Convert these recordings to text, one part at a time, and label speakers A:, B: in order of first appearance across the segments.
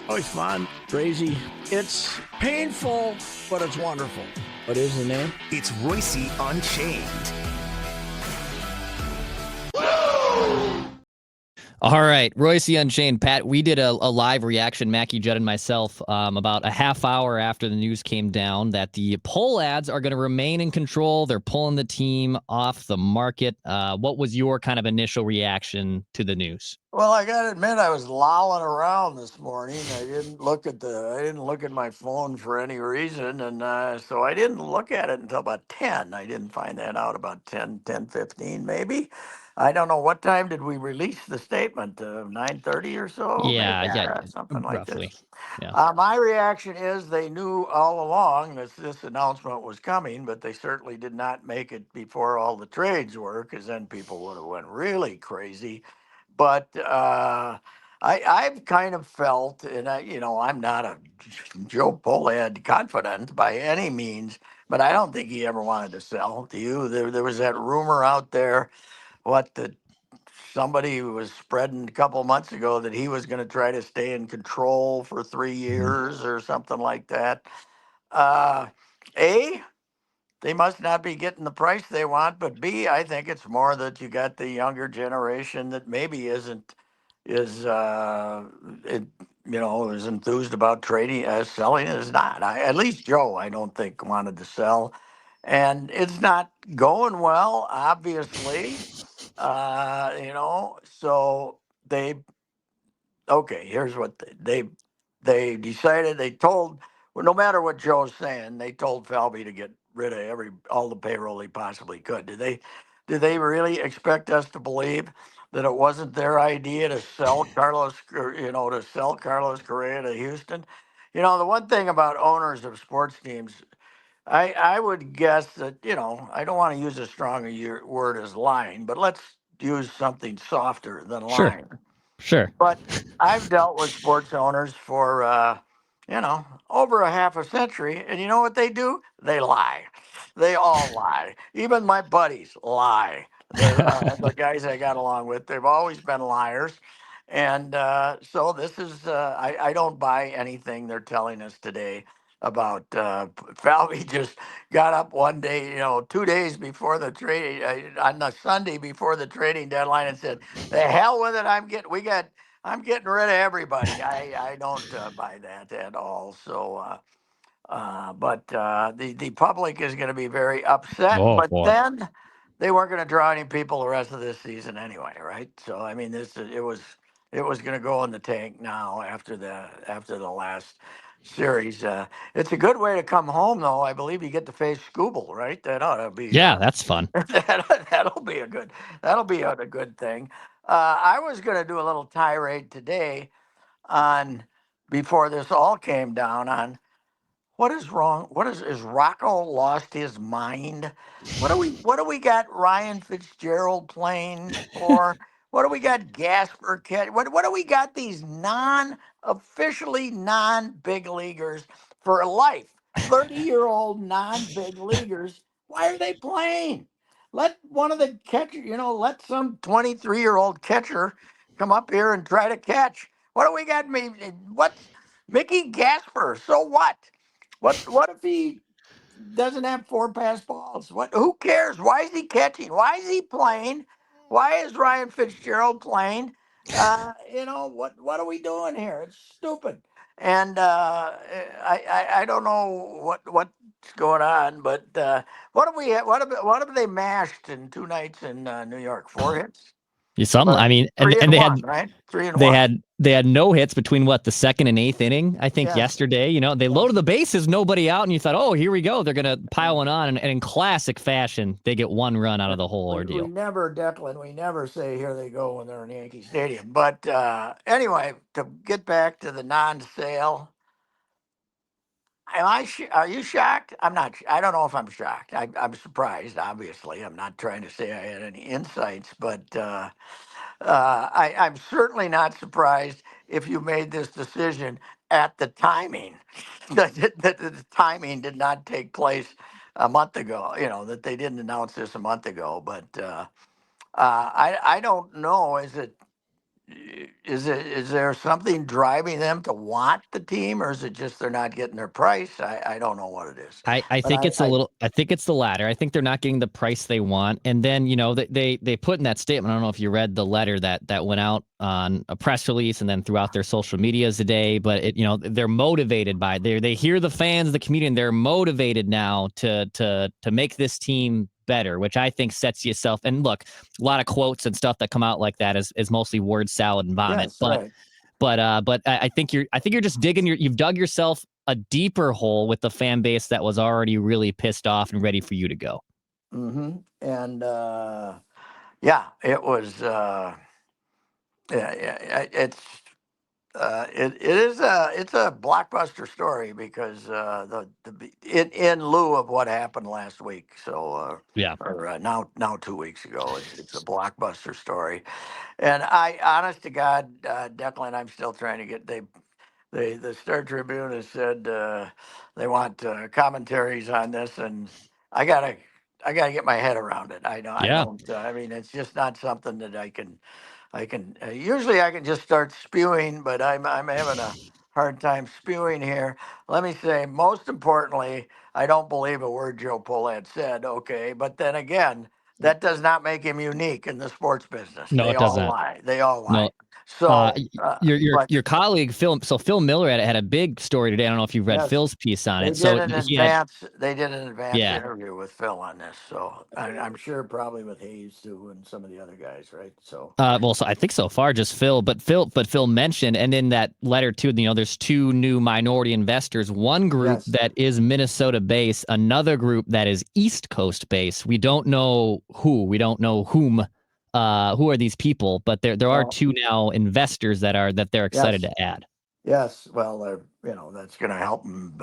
A: Always fun, crazy. It's painful, but it's wonderful. What is the name?
B: It's Reusse Unchained.
C: All right, Reusse Unchained. Pat, we did a live reaction, Mackie Judd and myself, about a half hour after the news came down that the poll ads are going to remain in control. They're pulling the team off the market. What was your kind of initial reaction to the news?
D: Well, I got to admit, I was lolling around this morning. I didn't look at my phone for any reason, and so I didn't look at it until about 10. I didn't find that out about 10:15 maybe. I don't know what time did we release the statement, 9:30 or so, maybe,
C: Yeah,
D: something like this.
C: roughly. Yeah.
D: My reaction is they knew all along that this announcement was coming, but they certainly did not make it before all the trades were, because then people would have went really crazy. But I've kind of felt, and I'm not a Joe Polad confidant by any means, but I don't think he ever wanted to sell. Do you? There was that rumor out there, that somebody was spreading a couple months ago that he was going to try to stay in control for 3 years or something like that. Uh, A, they must not be getting the price they want, but B, I think it's more that you got the younger generation that maybe isn't is it, is enthused about trading selling is not. At least Joe, I don't think wanted to sell, and it's not going well, obviously. So they okay, here's what they decided. They told, well, no matter what Joe's saying, they told Falvey to get rid of all the payroll he possibly could. Did they really expect us to believe that it wasn't their idea to sell Carlos Correa to Houston? The one thing about owners of sports teams, I would guess that, I don't want to use as strong a word as lying, but let's use something softer than
C: Sure.
D: lying.
C: Sure.
D: But I've dealt with sports owners for, over a half a century, and you know what they do? They lie. They all lie. Even my buddies lie. The guys I got along with, they've always been liars. And so this is, I don't buy anything they're telling us today about Falvey just got up one day, 2 days before the trade, on the Sunday before the trading deadline, and said, "The hell with it! I'm getting rid of everybody." I don't buy that at all. So, but the public is going to be very upset.
C: Oh
D: But
C: boy.
D: then they weren't going to draw any people the rest of this season anyway, right? So I mean, it was going to go in the tank now after the last series. It's a good way to come home, though. I believe you get to face Scooble, right? That ought to be
C: Yeah, that's fun.
D: that'll be a good thing. I was going to do a little tirade today on before this all came down on what is wrong. Is Rocco lost his mind? What do we got Ryan Fitzgerald playing for? What do we got Gasper Kett? What do we got these officially non-big leaguers for life? 30-year-old non-big leaguers. Why are they playing? Let one of the catcher, let some 23-year-old catcher come up here and try to catch. What do we got? What's Mickey Gasper? So what? What if he doesn't have four pass balls? Who cares? Why is he catching? Why is he playing? Why is Ryan Fitzgerald playing? What are we doing here? It's stupid. And I don't know what's going on, but what have they mashed in 2 nights in New York? 4 hits?
C: I mean,
D: Three
C: and
D: and
C: they
D: one,
C: had
D: right? Three and
C: they
D: one.
C: had they had no hits between the second and eighth inning. I think
D: Yes.
C: yesterday, they
D: Yes.
C: loaded the bases, nobody out, and you thought, oh, here we go, they're gonna pile one on, and in classic fashion, they get one run out of the whole
D: We
C: ordeal.
D: never, Declan, we never say here they go when they're in Yankee Stadium. But anyway, to get back to the non-sale, are you shocked? I'm not. I don't know if I'm shocked. I'm surprised. Obviously, I'm not trying to say I had any insights, but I'm certainly not surprised if you made this decision at the timing. That the timing did not take place a month ago. That they didn't announce this a month ago. But I don't know. Is it? is there something driving them to want the team, or is it just they're not getting their price? I don't know what it is.
C: I
D: But
C: think it's a little. I think it's the latter. I think they're not getting the price they want, and then they put in that statement. I don't know if you read the letter that went out on a press release and then throughout their social medias today. But they're motivated by they hear the fans, the community, and they're motivated now to make this team better, which I think sets yourself. And look, a lot of quotes and stuff that come out like that is mostly word salad and vomit,
D: yes,
C: but.
D: right.
C: But I think you're just digging you've dug yourself a deeper hole with the fan base that was already really pissed off and ready for you to go.
D: Mm-hmm. And yeah, it was. It's a blockbuster story because in lieu of what happened last week. So
C: Yeah.
D: or now 2 weeks ago, it's a blockbuster story. And I, honest to God, Declan, I'm still trying to get the Star Tribune has said they want commentaries on this, and I gotta I gotta get my head around it. I know I
C: Yeah.
D: don't. I mean, it's just not something that I can. Usually, I can just start spewing, but I'm having a hard time spewing here. Let me say, most importantly, I don't believe a word Joe Pollad said. Okay, but then again, that does not make him unique in the sports business.
C: No,
D: They
C: it does
D: all
C: not.
D: lie. They all
C: No.
D: lie. So, but
C: Your colleague Phil Miller had a big story today. I don't know if you read
D: yes.
C: Phil's piece on
D: They
C: it. So
D: did an
C: he had
D: advance. They did an advance
C: yeah.
D: interview with Phil on this, so I'm sure probably with Hayes too and some of the other guys, right? So
C: Well, so I think so far just Phil, but Phil mentioned, and in that letter too, there's two new minority investors. One group
D: yes,
C: that is Minnesota based, another group that is East Coast based. We don't know who, we don't know whom, who are these people, but there are
D: well,
C: two now investors that they're excited
D: yes,
C: to add.
D: yes. Well, that's going to help them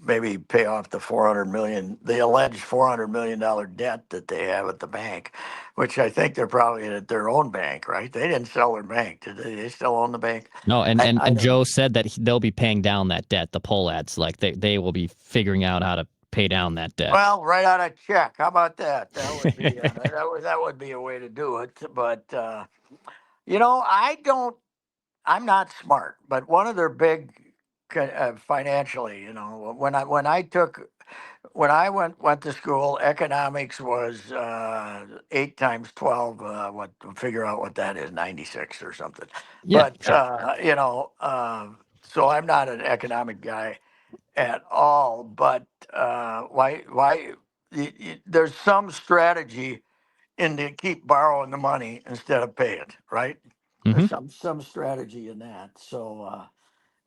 D: maybe pay off the alleged $400 million debt that they have at the bank, which I think they're probably at their own bank, right? They didn't sell their bank, did they? They still own the bank.
C: No, and and,
D: I
C: and
D: don't know.
C: Joe said that they'll be paying down that debt. The poll ads, like they will be figuring out how to pay down that debt.
D: Well, write out a check. How about that? That would be that would be a way to do it. But I don't. I'm not smart, but one of their big financially, when I went to school, economics was 8 times 12. What figure out what that is? 96 or something.
C: Yeah,
D: But
C: sure.
D: so I'm not an economic guy at all. But why? There's some strategy in to keep borrowing the money instead of pay it, right? There's
C: Hmm.
D: some strategy in that. So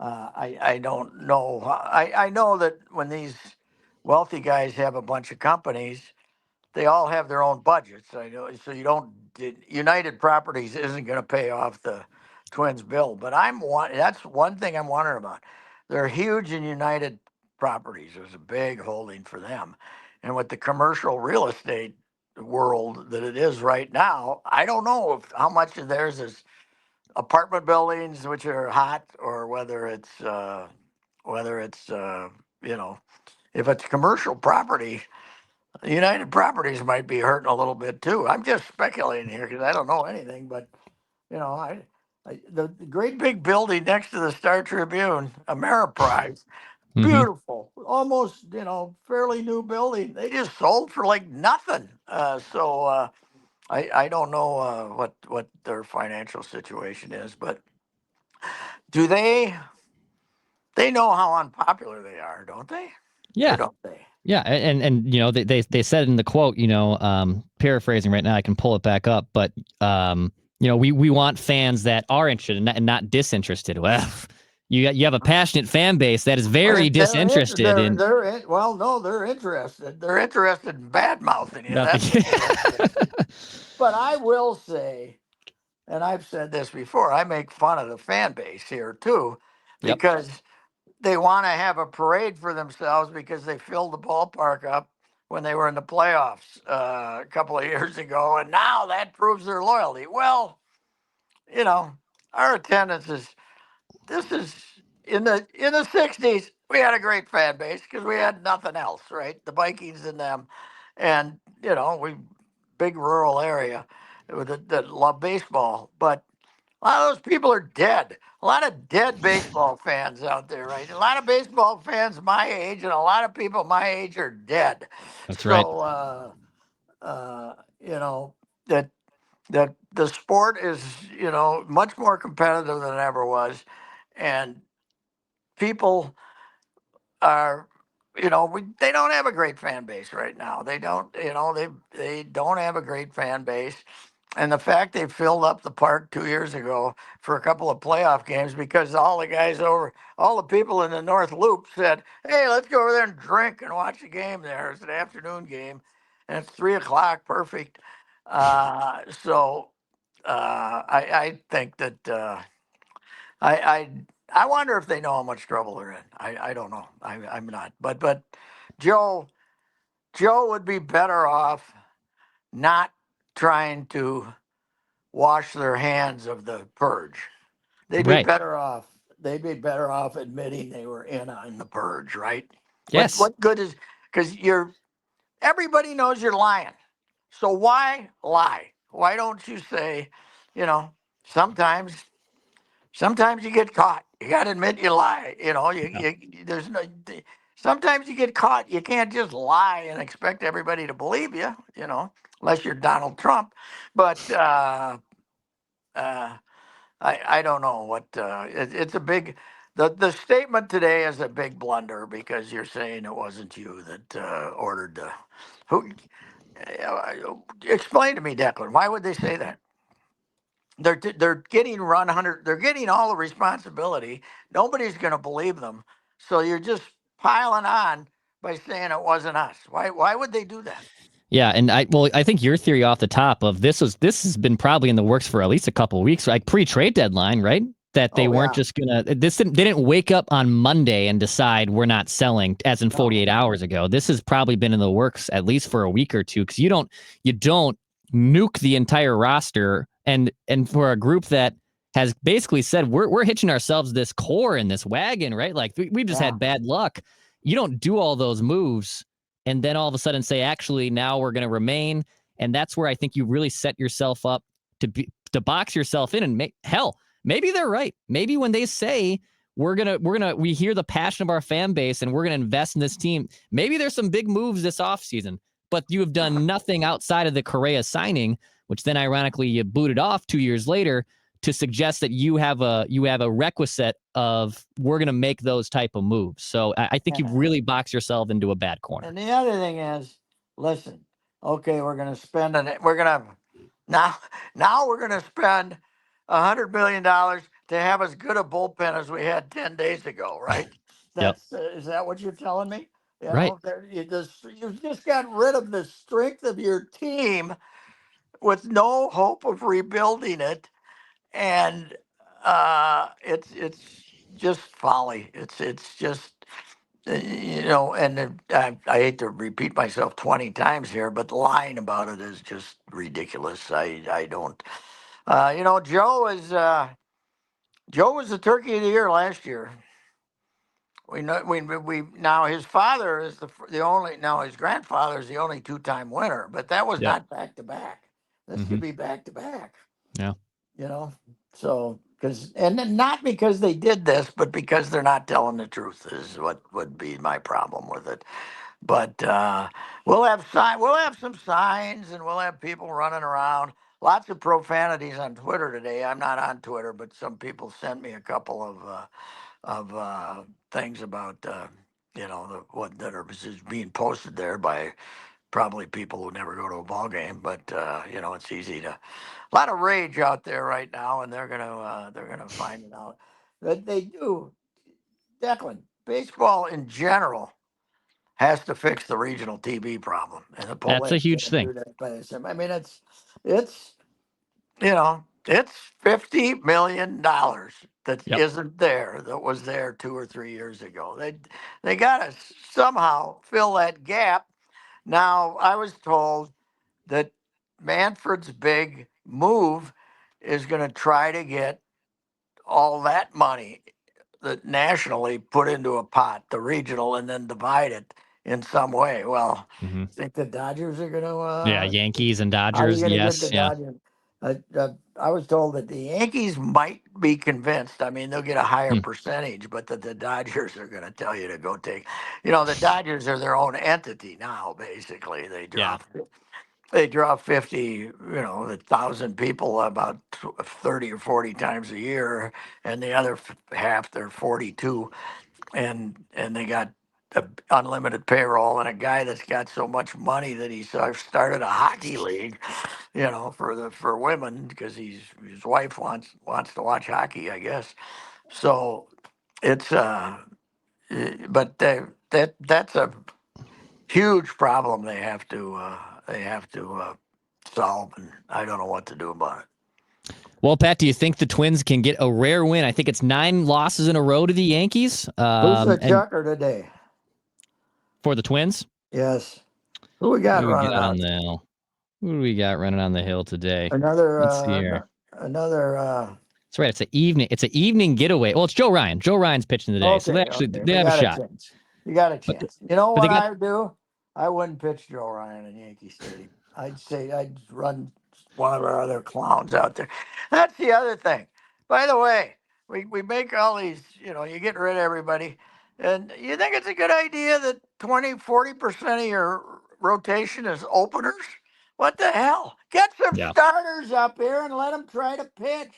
D: I don't know. I know that when these wealthy guys have a bunch of companies, they all have their own budgets. I know, so you don't. United Properties isn't going to pay off the Twins' bill, but That's one thing I'm wondering about. They're huge in United Properties. There's a big holding for them, and with the commercial real estate world that it is right now, I don't know if how much of theirs is apartment buildings, which are hot, or whether it's if it's commercial property, United Properties might be hurting a little bit too. I'm just speculating here because I don't know anything, but the great big building next to the Star Tribune, Ameriprise,
C: Hmm.
D: beautiful, almost fairly new building. They just sold for like nothing. I don't know what their financial situation is, but do they know how unpopular they are, don't they? Or
C: Yeah.
D: don't they?
C: Yeah, and they said in the quote, paraphrasing right now, I can pull it back up, but we want fans that are interested and not disinterested. Well, you have a passionate fan base that is very disinterested in
D: Well, no, they're interested. They're interested in bad mouthing you.
C: nothing.
D: That's what they're interested. But I will say, and I've said this before, I make fun of the fan base here too,
C: Yep.
D: because they want to have a parade for themselves because they filled the ballpark up when they were in the playoffs a couple of years ago, and now that proves their loyalty. Well, you know, our attendance is this is in the '60s. We had a great fan base because we had nothing else, right? The Vikings and them, and we big rural area that love baseball, but A lot of those people are dead. A lot of dead baseball fans out there, right? A lot of baseball fans my age and a lot of people my age are dead.
C: That's right.
D: So, you know, that the sport is, much more competitive than it ever was, and people are, they don't have a great fan base right now. They don't, they don't have a great fan base. And the fact they filled up the park 2 years ago for a couple of playoff games because all the people in the North Loop said, "Hey, let's go over there and drink and watch the game there. It's an afternoon game, and it's 3 o'clock, perfect." I think that I, I I wonder if they know how much trouble they're in. I don't know. I'm not. But Joe Joe would be better off not trying to wash their hands of the purge. They'd be
C: Right.
D: better off. They'd be better off admitting they were in on the purge, right?
C: Yes.
D: What good is, because everybody knows you're lying. So why lie? Why don't you say, you know, sometimes sometimes you get caught. You got to admit you lie.
C: Yeah.
D: There's no. Sometimes you get caught. You can't just lie and expect everybody to believe you. Unless you're Donald Trump. But uh, I don't know what. It's a big. The statement today is a big blunder because you're saying it wasn't you that ordered the. Who? Explain to me, Declan. Why would they say that? They're getting run 100. They're getting all the responsibility. Nobody's going to believe them. So you're just piling on by saying it wasn't us. Why would they do that?
C: Yeah, and I think your theory off the top of this has been probably in the works for at least a couple of weeks, like pre-trade deadline, right? That they
D: Oh
C: weren't
D: yeah.
C: just gonna they didn't wake up on Monday and decide we're not selling as in
D: No.
C: 48 hours ago. This has probably been in the works at least for a week or two because you don't nuke the entire roster and for a group that has basically said we're hitching ourselves this core in this wagon, right? Like we've just
D: Yeah.
C: had bad luck. You don't do all those moves and then all of a sudden say, actually, now we're going to remain. And that's where I think you really set yourself up to box yourself in and maybe they're right. Maybe when they say we hear the passion of our fan base and we're going to invest in this team, maybe there's some big moves this offseason, but you have done nothing outside of the Correa signing, which then ironically you booted off 2 years later to suggest that you have a requisite of we're going to make those type of moves. So I think you've really boxed yourself into a bad corner.
D: And the other thing is, listen. Okay, we're going to spend it. We're going to now. Now we're going to spend $100 million to have as good a bullpen as we had 10 days ago, right?
C: Yep.
D: Is that what you're telling me?
C: Right.
D: You've just got rid of the strength of your team with no hope of rebuilding it, and it's just folly. It's just and I hate to repeat myself 20 times here, but lying about it is just ridiculous. I don't. Joe was the turkey of the year last year. We know we now his father is the only now his grandfather is the only two-time winner, but that was
C: Yep.
D: not back to back. This
C: Mm-hmm.
D: could be back to back.
C: Yeah.
D: You know, so because and then not because they did this, but because they're not telling the truth is what would be my problem with it. But we'll have some signs, and we'll have people running around. Lots of profanities on Twitter today. I'm not on Twitter, but some people sent me a couple of things about what that are just being posted there by probably people who never go to a ball game. But it's easy to a lot of rage out there right now, and they're gonna find it out. But they do, Declan. Baseball in general has to fix the regional TV problem, and the
C: That's
D: Poland's
C: a huge
D: going to
C: thing.
D: do that by this. I mean, it's it's $50 million that
C: Yep.
D: isn't there that was there 2 or 3 years ago. They got to somehow fill that gap. Now, I was told that Manfred's big move is going to try to get all that money that nationally put into a pot, the regional, and then divide it in some way. Well,
C: Mm-hmm.
D: think the Dodgers are going
C: Yeah.
D: to?
C: Yankees and
D: How are you
C: Dodgers.
D: going to get the
C: Yes. Yeah.
D: Dodgers? I was told that the Yankees might be convinced. I mean, they'll get a higher
C: Hmm.
D: percentage, but that the Dodgers are going to tell you to go take. You know, the Dodgers are their own entity now. Basically,
C: Yeah.
D: they draw 50, you know, 1,000 people about 30 or 40 times a year, and the other half they're 42, and they got unlimited payroll and a guy that's got so much money that he started a hockey league, you know, for women because his wife wants to watch hockey, I guess. So it's but that's a huge problem they have to solve, and I don't know what to do about it.
C: Well, Pat, do you think the Twins can get a rare win? I think it's 9 losses in a row to the Yankees.
D: Who's the
C: And
D: chucker today?
C: for the Twins,
D: Yes. Who we got
C: who we
D: running
C: got on
D: out?
C: the hill? Who do we got running on the hill today?
D: Another
C: Let's see here.
D: another
C: That's right. It's an evening getaway. Well, it's Joe Ryan. Joe Ryan's pitching today, so
D: okay,
C: they
D: we
C: have a
D: got a
C: shot.
D: chance. You got a
C: But
D: chance. You know
C: but they
D: what
C: got
D: I would do? I wouldn't pitch Joe Ryan in Yankee Stadium. I'd say I'd run one of our other clowns out there. That's the other thing. By the way, we make all these, you know, you get rid of everybody. And you think it's a good idea that 40% of your rotation is openers? What the hell? Get some
C: yeah.
D: starters up here and let them try to pitch.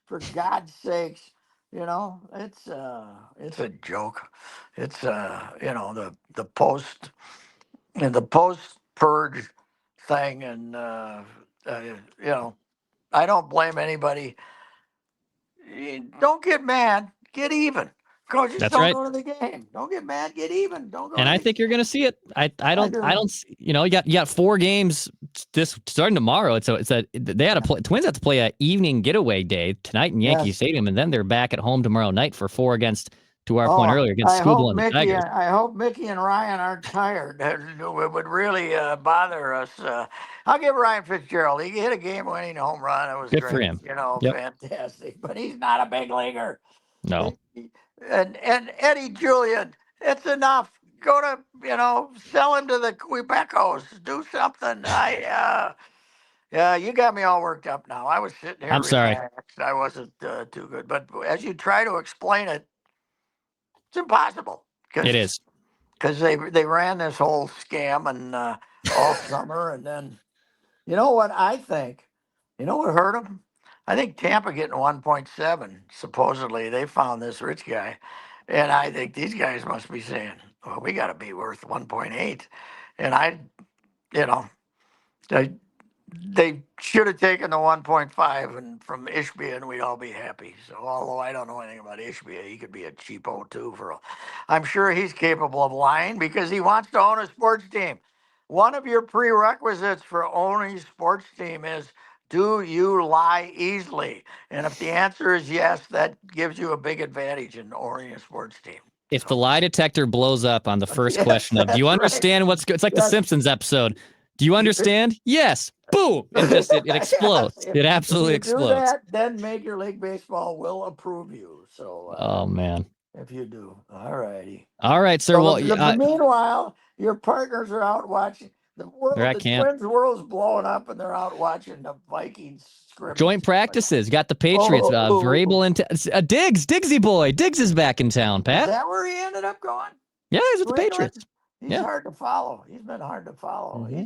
D: For God's sakes. You know, it's a joke. It's you know, the post purge thing, and you know, I don't blame anybody. Don't get mad, get even. Coaches
C: That's
D: don't
C: right.
D: go to the game. Don't get mad, get even. Don't go
C: And
D: to
C: I
D: the
C: think you're going to see it.
D: I do.
C: You know, you got 4 games this starting tomorrow. They had to play. Twins have to play a evening getaway day tonight in Yankee
D: Yes.
C: Stadium, and then they're back at home tomorrow night for 4 against, to our point
D: Oh,
C: earlier, against Scooball and the Tigers.
D: I hope Mickey and Ryan aren't tired. It would really bother us. I'll give Ryan Fitzgerald. He hit a game-winning home run. It was
C: Good for
D: great.
C: him.
D: You know,
C: Yep.
D: fantastic. But he's not a big leaguer.
C: No.
D: And Eddie Julian, it's enough. Go to, you know, sell him to the Quebecos. Do something. Yeah, you got me all worked up now. I was sitting here
C: I'm sorry.
D: relaxed. I wasn't too good. But as you try to explain it, it's impossible
C: It is.
D: because they ran this whole scam and all summer, and then you know what I think? You know what hurt them? I think Tampa getting 1.7. Supposedly they found this rich guy, and I think these guys must be saying, "Well, we got to be worth 1.8," and you know, I they should have taken the 1.5 and from Ishbia, and we'd all be happy. So, although I don't know anything about Ishbia, he could be a cheapo too. I'm sure he's capable of lying because he wants to own a sports team. One of your prerequisites for owning a sports team is, do you lie easily? And if the answer is yes, that gives you a big advantage in owning a sports team.
C: If the
D: So,
C: lie detector blows up on the first
D: yes,
C: question of, do you
D: that's right.
C: understand it's like the
D: Yes.
C: Simpsons episode. Do you understand? Yes. Boom. It
D: Yes,
C: explodes. It
D: if
C: absolutely
D: you do
C: explodes.
D: that, then Major League Baseball will approve you. So
C: Oh man.
D: if you do, all righty.
C: All right, sir.
D: So
C: Well,
D: meanwhile, your partners are out watching the
C: they're
D: world.
C: at
D: The
C: camp.
D: Twins' world's blowing up, and they're out watching the Vikings
C: Joint
D: scrimmage.
C: practices. Got the Patriots.
D: Oh,
C: Vrabel and Diggsy boy. Diggs is back in town,
D: is
C: Pat.
D: that where he ended up going?
C: Yeah, he's with the
D: New England.
C: Patriots.
D: He's
C: Yeah.
D: hard to follow. He's been hard to follow.
C: Hmm.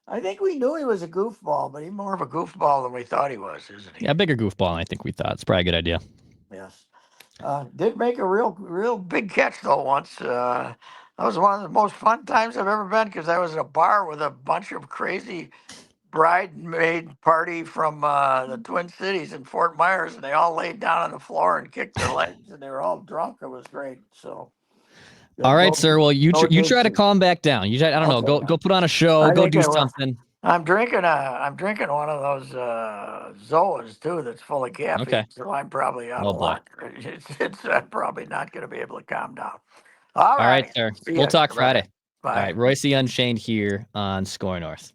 D: I think we knew he was a goofball, but he's more of a goofball than we thought he was, isn't he?
C: Yeah, bigger goofball than I think we thought. It's probably a good idea.
D: Yes. Did make a real big catch though once. That was one of the most fun times I've ever been because I was at a bar with a bunch of crazy bridesmaid party from the Twin Cities in Fort Myers, and they all laid down on the floor and kicked their legs, and they were all drunk. It was great. So
C: All right,
D: no,
C: sir. Well,
D: no
C: you try to
D: Dixie.
C: calm back down. I don't know.
D: Okay,
C: Go put on a show.
D: I
C: Go
D: think
C: do
D: I will.
C: something.
D: I'm drinking one of those Zoas too that's full of
C: Okay.
D: caffeine, so I'm probably out
C: Oh
D: of
C: boy.
D: luck. I'm probably not going to be able to calm down. All
C: All right,
D: right.
C: sir.
D: See
C: We'll
D: ya.
C: talk
D: Bye.
C: Friday. All
D: Bye.
C: right, Reusse Unchained here on SKOR North.